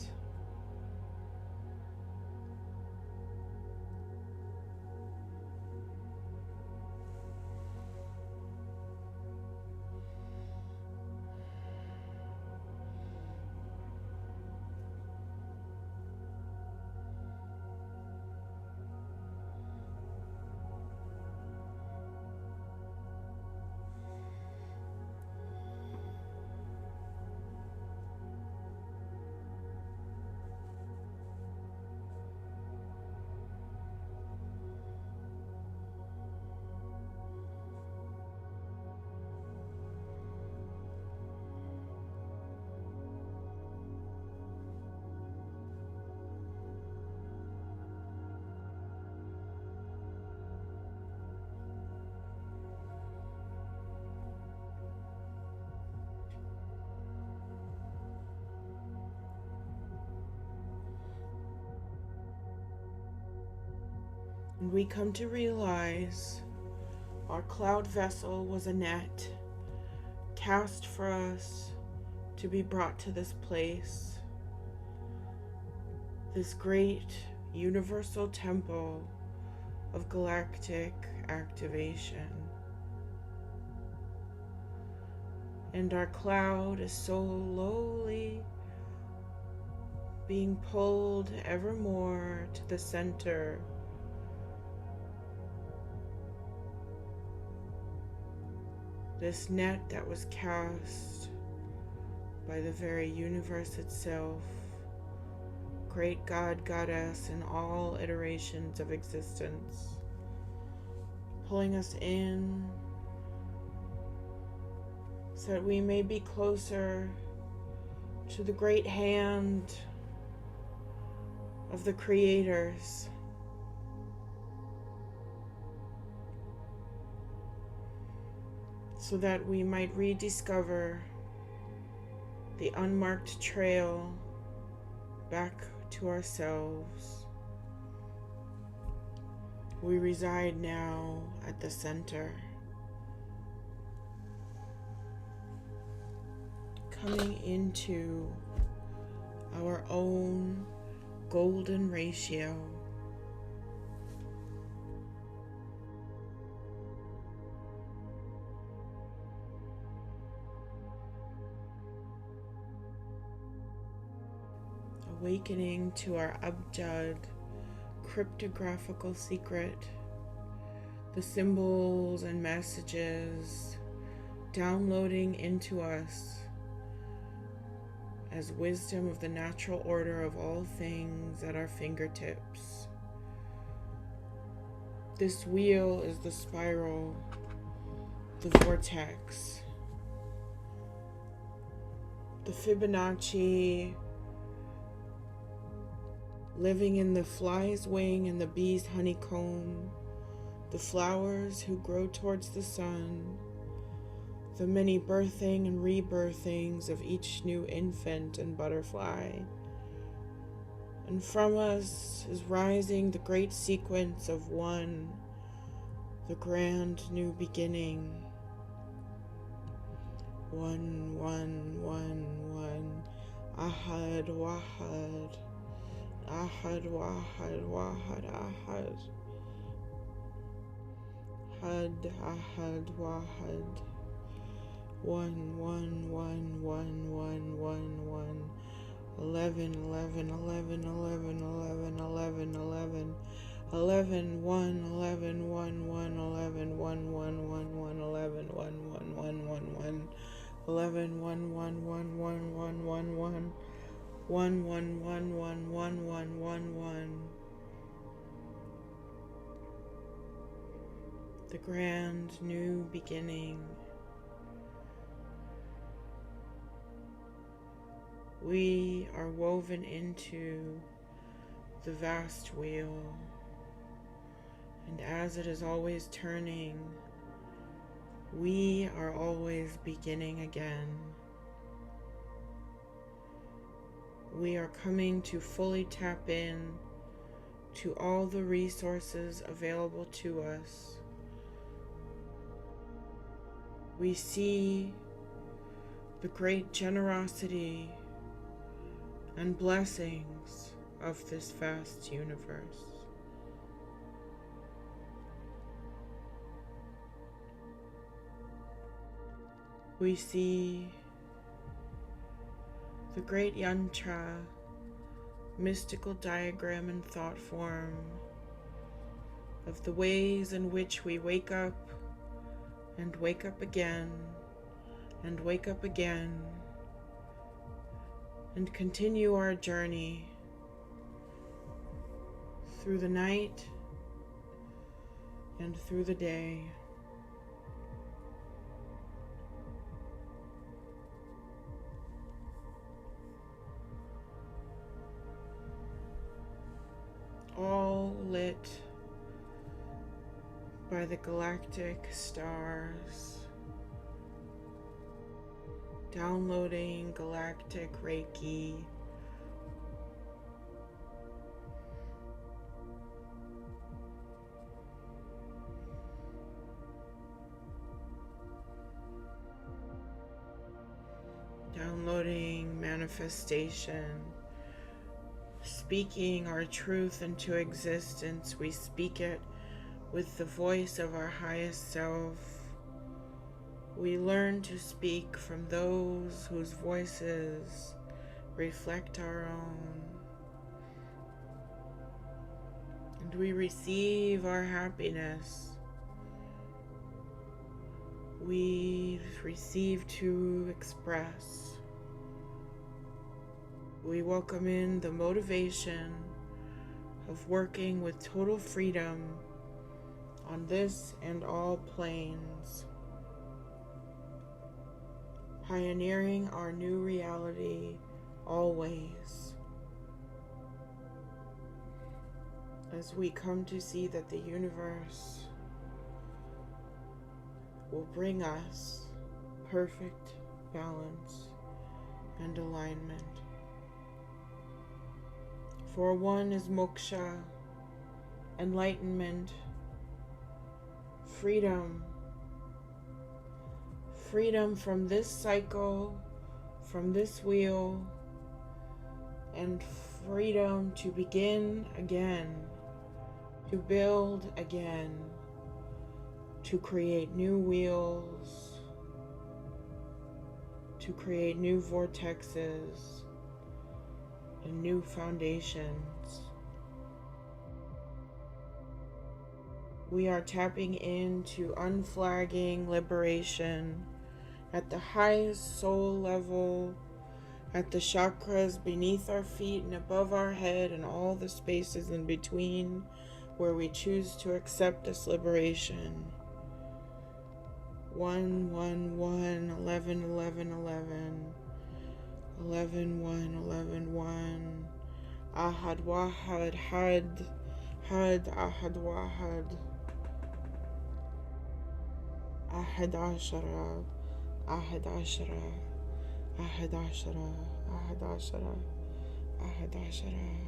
[SPEAKER 1] And we come to realize our cloud vessel was a net cast for us to be brought to this place, this great universal temple of galactic activation. And our cloud is slowly being pulled ever more to the center. This net that was cast by the very universe itself, great God, Goddess, in all iterations of existence, pulling us in so that we may be closer to the great hand of the creators, so that we might rediscover the unmarked trail back to ourselves. We reside now at the center, coming into our own golden ratio. Awakening to our Abjad cryptographical secret, the symbols and messages downloading into us as wisdom of the natural order of all things at our fingertips. This wheel is the spiral, the vortex, the Fibonacci living in the fly's wing and the bee's honeycomb, the flowers who grow towards the sun, the many birthing and rebirthings of each new infant and butterfly. And from us is rising the great sequence of one, the grand new beginning. One, one, one, one. Ahad, Wahad. Ahad, Wahad, Wahad, Ahad. Had, Ahad, Wahad. One, one, one, one, one, one, one. 11, 11, 11, 11, 11, 11, 11. 11, 1, 11, 1, 1, 11, 1, 1, 1, 1, 11, 1, 1, 1, 1, 1. 11, 1, 1, 1, 1, 1, 1, 1. 1, 1, 1, 1, 1, 1, 1, 1. The grand new beginning. We are woven into the vast wheel, and as it is always turning, we are always beginning again. We are coming to fully tap in to all the resources available to us. We see the great generosity and blessings of this vast universe. We see the great yantra, mystical diagram and thought form of the ways in which we wake up and wake up again and wake up again and continue our journey through the night and through the day. All lit by the galactic stars, downloading galactic Reiki, downloading manifestation, speaking our truth into existence. We speak it with the voice of our highest self. We learn to speak from those whose voices reflect our own. And we receive our happiness. We receive to express. We welcome in the motivation of working with total freedom on this and all planes, pioneering our new reality always, as we come to see that the universe will bring us perfect balance and alignment. For one is moksha, enlightenment, freedom, freedom from this cycle, from this wheel, and freedom to begin again, to build again, to create new wheels, to create new vortexes and new foundations. We are tapping into unflagging liberation at the highest soul level, at the chakras beneath our feet and above our head and all the spaces in between where we choose to accept this liberation. 1, 1, 1, 11, 11, 11, 11, 1, 11, 1, Ahad Wahad Had, Had Ahad Wahad, Ahad Ashara, Ahad Ashara, Ahad Ashara, Ahad Ashara, Ahad Ashara.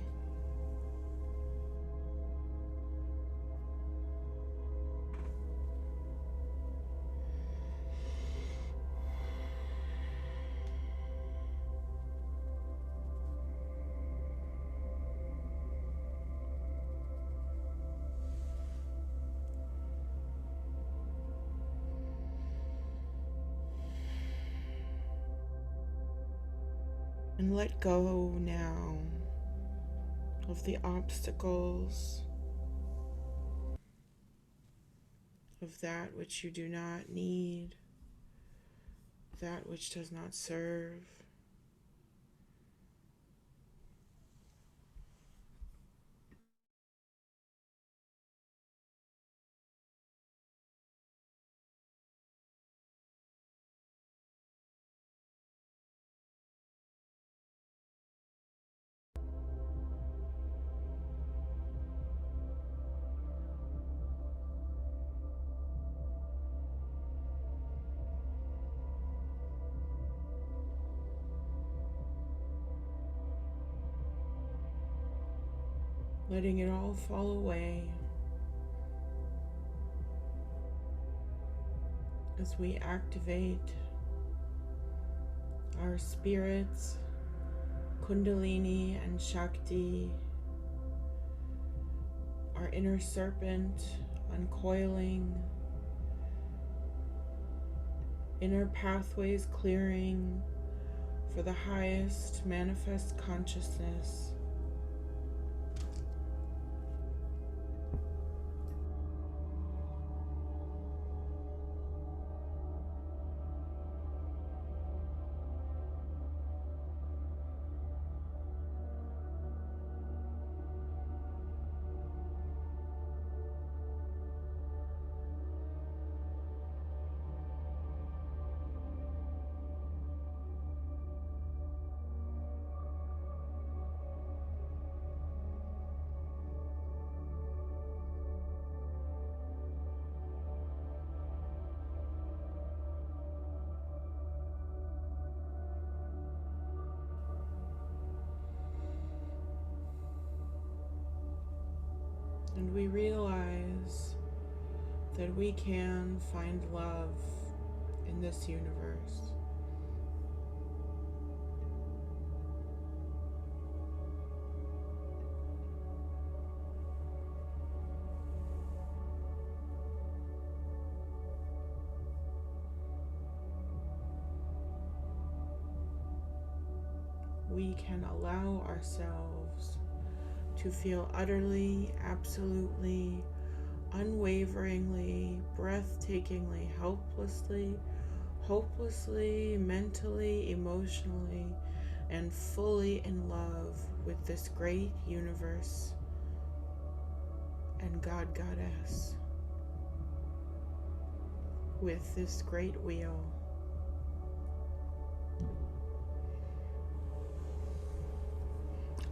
[SPEAKER 1] And let go now of the obstacles, of that which you do not need, that which does not serve. Letting it all fall away as we activate our spirits, Kundalini and Shakti, our inner serpent uncoiling, inner pathways clearing for the highest manifest consciousness. And we realize that we can find love in this universe. we can allow ourselves to feel utterly, absolutely, unwaveringly, breathtakingly, helplessly, hopelessly, mentally, emotionally, and fully in love with this great universe and God Goddess, with this great wheel.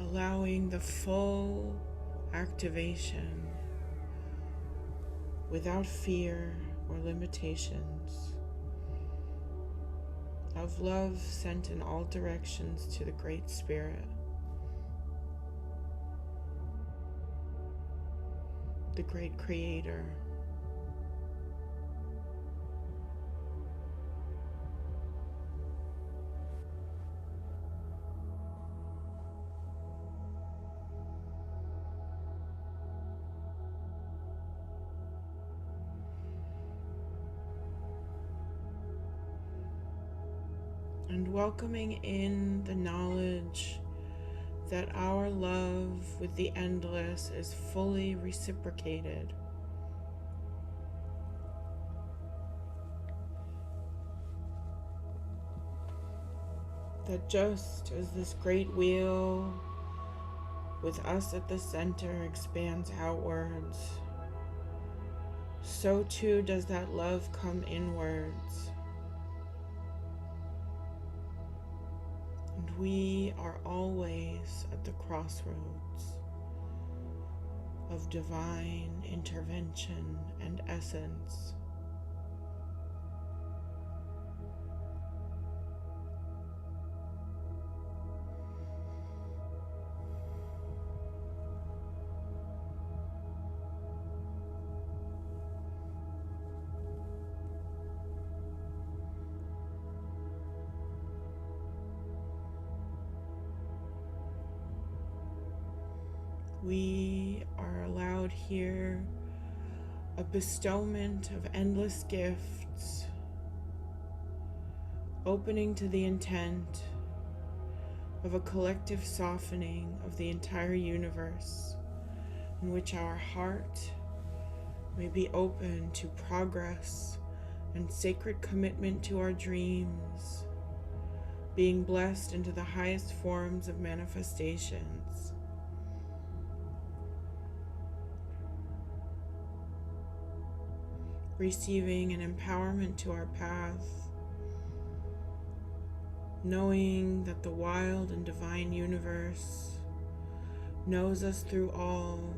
[SPEAKER 1] Allowing the full activation without fear or limitations of love sent in all directions to the Great Spirit, the Great Creator. And welcoming in the knowledge that our love with the endless is fully reciprocated. That just as this great wheel with us at the center expands outwards, so too does that love come inwards. And we are always at the crossroads of divine intervention and essence. We are allowed here a bestowment of endless gifts, opening to the intent of a collective softening of the entire universe, in which our heart may be open to progress and sacred commitment to our dreams, being blessed into the highest forms of manifestations. Receiving an empowerment to our path, knowing that the wild and divine universe knows us through all,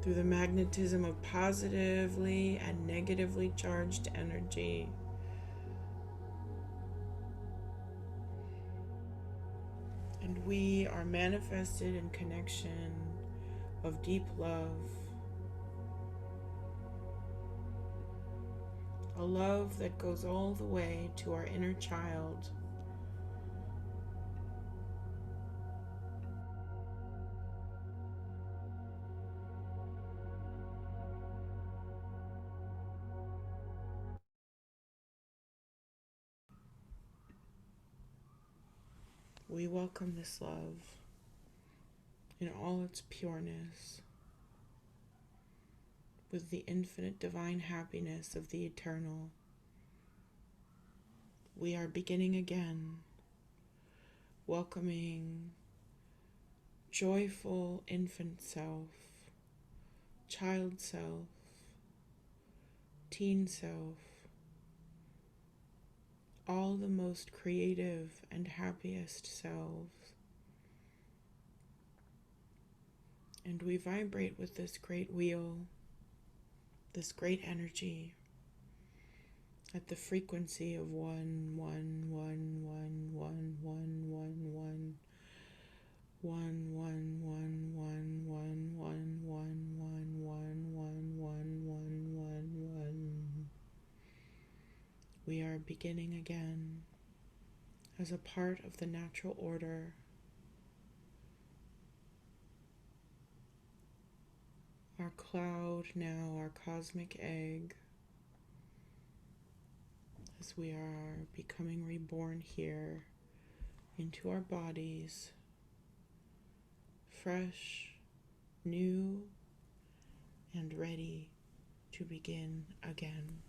[SPEAKER 1] through the magnetism of positively and negatively charged energy. And we are manifested in connection of deep love, a love that goes all the way to our inner child. We welcome this love in all its pureness, with the infinite divine happiness of the eternal. We are beginning again, welcoming joyful infant self, child self, teen self, all the most creative and happiest selves. And we vibrate with this great wheel, this great energy, at the frequency of 1, 1, 1, 1, 1, 1, 1, 1. 1 1 1 1 1 1 1 1 1 1 1 1 1 1. We are beginning again as a part of the natural order. Our cloud, now our cosmic egg, as we are becoming reborn here into our bodies, fresh, new, and ready to begin again.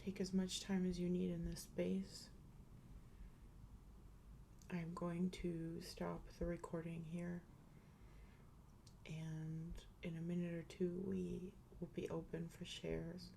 [SPEAKER 1] Take as much time as you need in this space. I'm going to stop the recording here, and in a minute or two we will be open for shares.